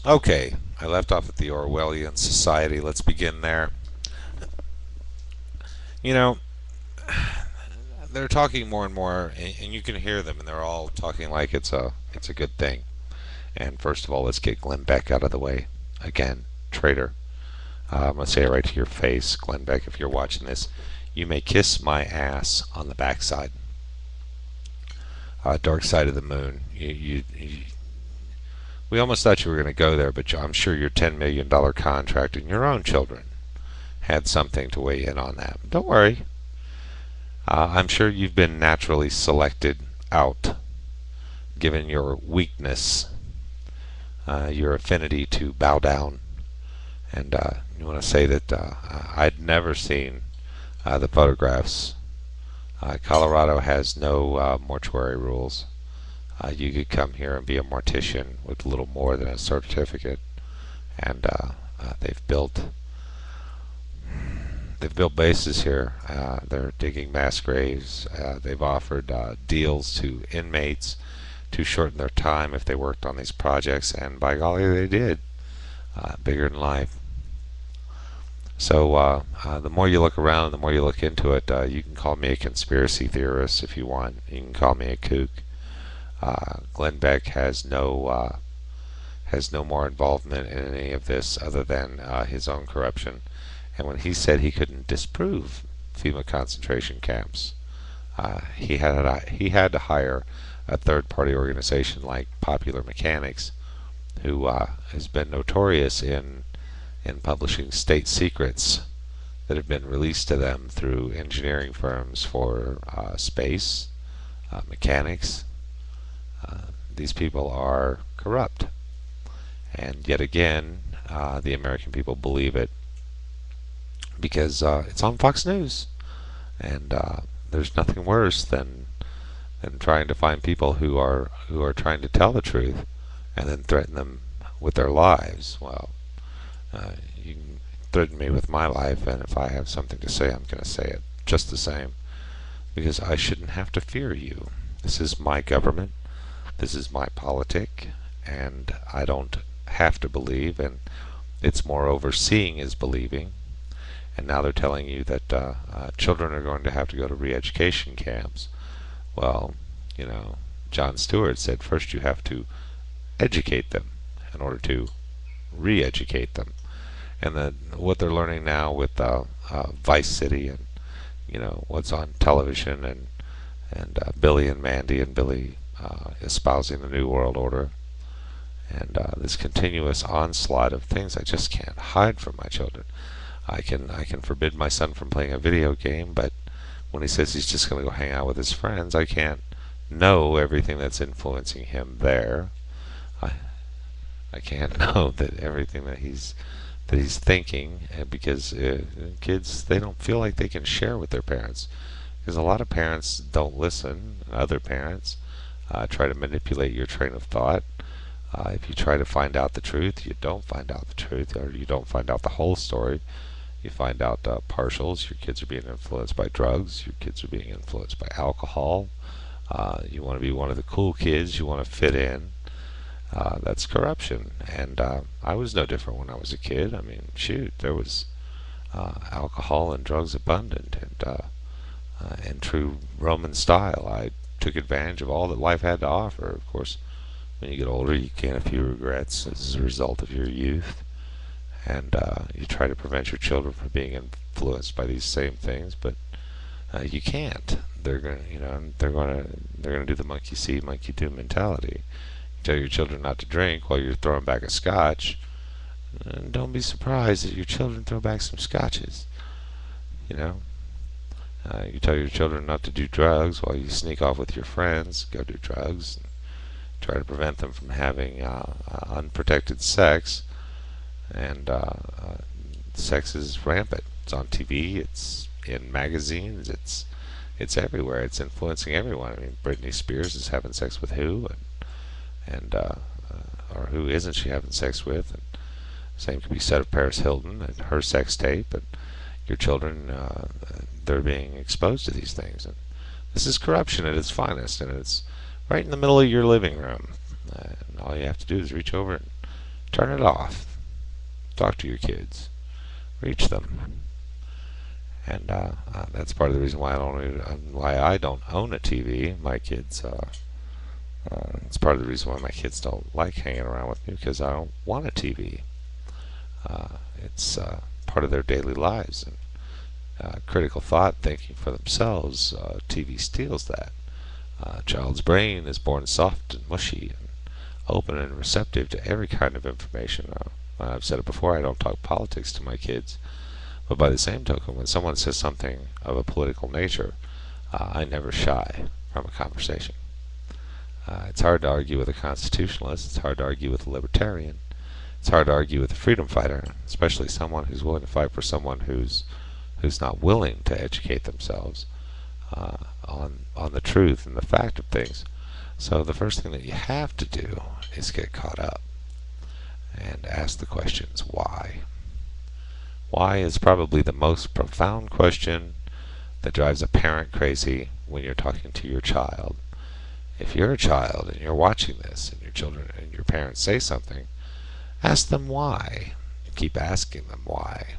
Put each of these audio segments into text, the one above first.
Okay, I left off at the Orwellian society. Let's begin there. You know, they're talking more and more, and you can hear them, and they're all talking like it's a good thing. And first of all, let's get Glenn Beck out of the way. Again, traitor. I'm gonna say it right to your face, Glenn Beck. If you're watching this, you may kiss my ass on the backside. Dark side of the moon. We almost thought you were going to go there, but I'm sure your $10 million contract and your own children had something to weigh in on that. Don't worry. I'm sure you've been naturally selected out, given your weakness, your affinity to bow down. And you want to say that I'd never seen the photographs. Colorado has no mortuary rules. You could come here and be a mortician with little more than a certificate, and they've built bases here. They're digging mass graves. They've offered deals to inmates to shorten their time if they worked on these projects, and by golly, they did. Bigger than life. So the more you look around, the more you look into it, you can call me a conspiracy theorist if you want. You can call me a kook. Glenn Beck has no more involvement in any of this other than his own corruption. And when he said he couldn't disprove FEMA concentration camps, he had to hire a third-party organization like Popular Mechanics, who has been notorious in publishing state secrets that have been released to them through engineering firms for space, mechanics. These people are corrupt. And yet again, the American people believe it because it's on Fox News. And there's nothing worse than trying to find people who are trying to tell the truth and then threaten them with their lives. Well, you can threaten me with my life, and if I have something to say, I'm going to say it just the same, because I shouldn't have to fear you. This is my government. This is my politic, and I don't have to believe, and it's moreover seeing is believing. And now they're telling you that children are going to have to go to re-education camps. Well, John Stewart said first you have to educate them in order to re-educate them. And then what they're learning now with Vice City and what's on television and Billy and Mandy and Billy espousing the New World Order and this continuous onslaught of things I just can't hide from my children. I can forbid my son from playing a video game, but when he says he's just going to go hang out with his friends, I can't know everything that's influencing him there. I I can't know that everything that he's thinking, because kids, they don't feel like they can share with their parents, because a lot of parents don't listen. Other parents try to manipulate your train of thought. If you try to find out the truth, you don't find out the truth, or you don't find out the whole story. You find out partials. Your kids are being influenced by drugs. Your kids are being influenced by alcohol. You want to be one of the cool kids. You want to fit in. That's corruption. And I was no different when I was a kid. I mean, shoot, there was alcohol and drugs abundant, and in true Roman style, I took advantage of all that life had to offer. Of course, when you get older, you gain a few regrets as a result of your youth, and you try to prevent your children from being influenced by these same things, but you can't. They're going, they're going to do the monkey see, monkey do mentality. You tell your children not to drink while you're throwing back a scotch, and don't be surprised that your children throw back some scotches. You know, you tell your children not to do drugs while you sneak off with your friends, go do drugs, and try to prevent them from having unprotected sex, and sex is rampant. It's on TV, it's in magazines, it's everywhere. It's influencing everyone. I mean, Britney Spears is having sex with who, and or who isn't she having sex with? And same could be said of Paris Hilton and her sex tape. And your children, they're being exposed to these things, and this is corruption at its finest, and it's right in the middle of your living room. And all you have to do is reach over and Turn it off. Talk to your kids. Reach them. And that's part of the reason why I don't own a TV. My kids. It's part of the reason why my kids don't like hanging around with me, because I don't want a TV. It's part of their daily lives, and critical thought, thinking for themselves. TV steals that. A child's brain is born soft and mushy and open and receptive to every kind of information. I've said it before, I don't talk politics to my kids, but by the same token, when someone says something of a political nature, I never shy from a conversation. It's hard to argue with a constitutionalist, it's hard to argue with a libertarian, it's hard to argue with a freedom fighter, especially someone who's willing to fight for someone who's not willing to educate themselves on the truth and the fact of things. So the first thing that you have to do is get caught up and ask the questions why. Why is probably the most profound question that drives a parent crazy when you're talking to your child. If you're a child and you're watching this and your children and your parents say something, ask them why. Keep asking them why.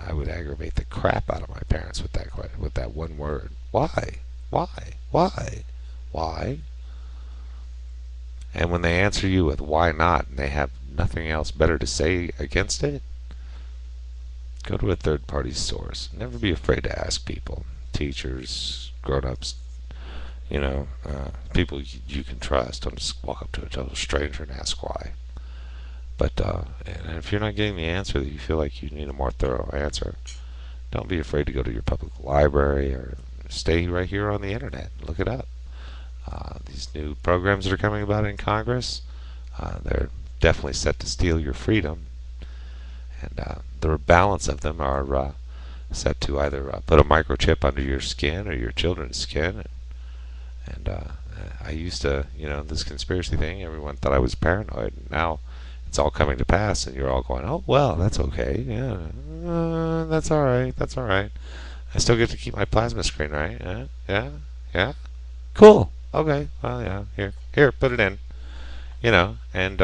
I would aggravate the crap out of my parents with that one word. Why? Why? Why? Why? And when they answer you with why not, and they have nothing else better to say against it, go to a third-party source. Never be afraid to ask people, teachers, grown-ups, people you can trust. Don't just walk up to a total stranger and ask why. But and if you're not getting the answer that you feel like you need a more thorough answer, don't be afraid to go to your public library or stay right here on the internet and look it up. These new programs that are coming about in Congress, they're definitely set to steal your freedom, and the balance of them are set to either put a microchip under your skin or your children's skin. And I used to, this conspiracy thing, everyone thought I was paranoid, and now it's all coming to pass, and you're all going, oh, well, that's okay, yeah, that's alright, that's alright. I still get to keep my plasma screen, right? Yeah, cool, okay, well, yeah, here, put it in, and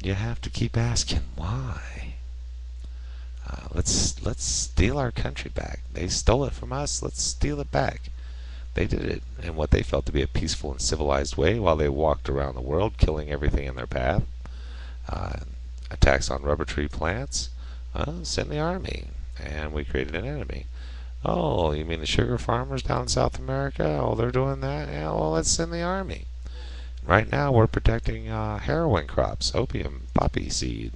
you have to keep asking why. Let's steal our country back. They stole it from us, let's steal it back. They did it in what they felt to be a peaceful and civilized way while they walked around the world killing everything in their path. Attacks on rubber tree plants? Send the army. And we created an enemy. Oh, you mean the sugar farmers down in South America? Oh, they're doing that? Yeah, well, let's send the army. Right now we're protecting heroin crops, opium, poppy seed.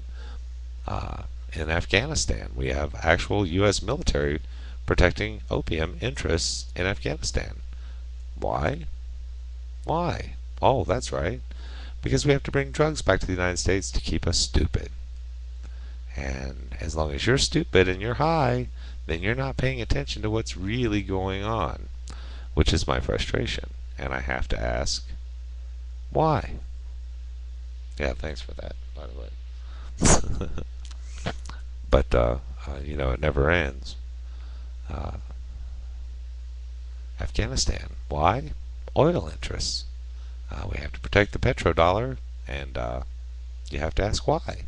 In Afghanistan, we have actual U.S. military protecting opium interests in Afghanistan. Why? Why? Oh, that's right. Because we have to bring drugs back to the United States to keep us stupid. And as long as you're stupid and you're high, then you're not paying attention to what's really going on, which is my frustration. And I have to ask, why? Yeah, thanks for that, by the way. But, it never ends. Afghanistan. Why? Oil interests. We have to protect the petrodollar, and you have to ask why.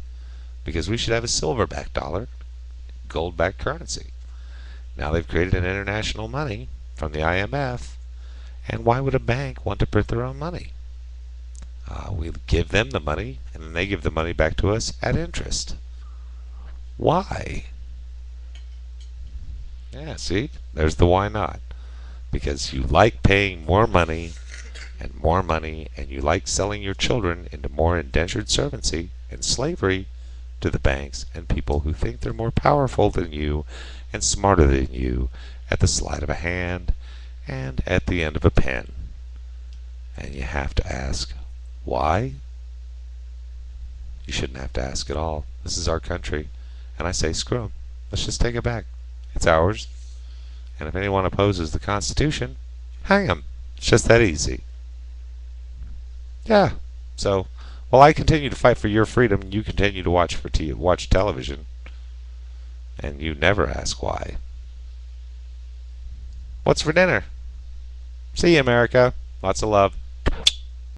Because we should have a silver-backed dollar, gold-backed currency. Now they've created an international money from the IMF, and why would a bank want to print their own money? We give them the money, and then they give the money back to us at interest. Why? Yeah, see? There's the why not. Because you like paying more money, and you like selling your children into more indentured servancy and slavery to the banks and people who think they're more powerful than you and smarter than you at the sleight of a hand and at the end of a pen. And you have to ask, why? You shouldn't have to ask at all. This is our country, and I say screw 'em. Let's just take it back. It's ours. And if anyone opposes the Constitution, hang 'em. It's just that easy. Yeah. So, while I continue to fight for your freedom, you continue to watch television, and you never ask why. What's for dinner? See you, America. Lots of love.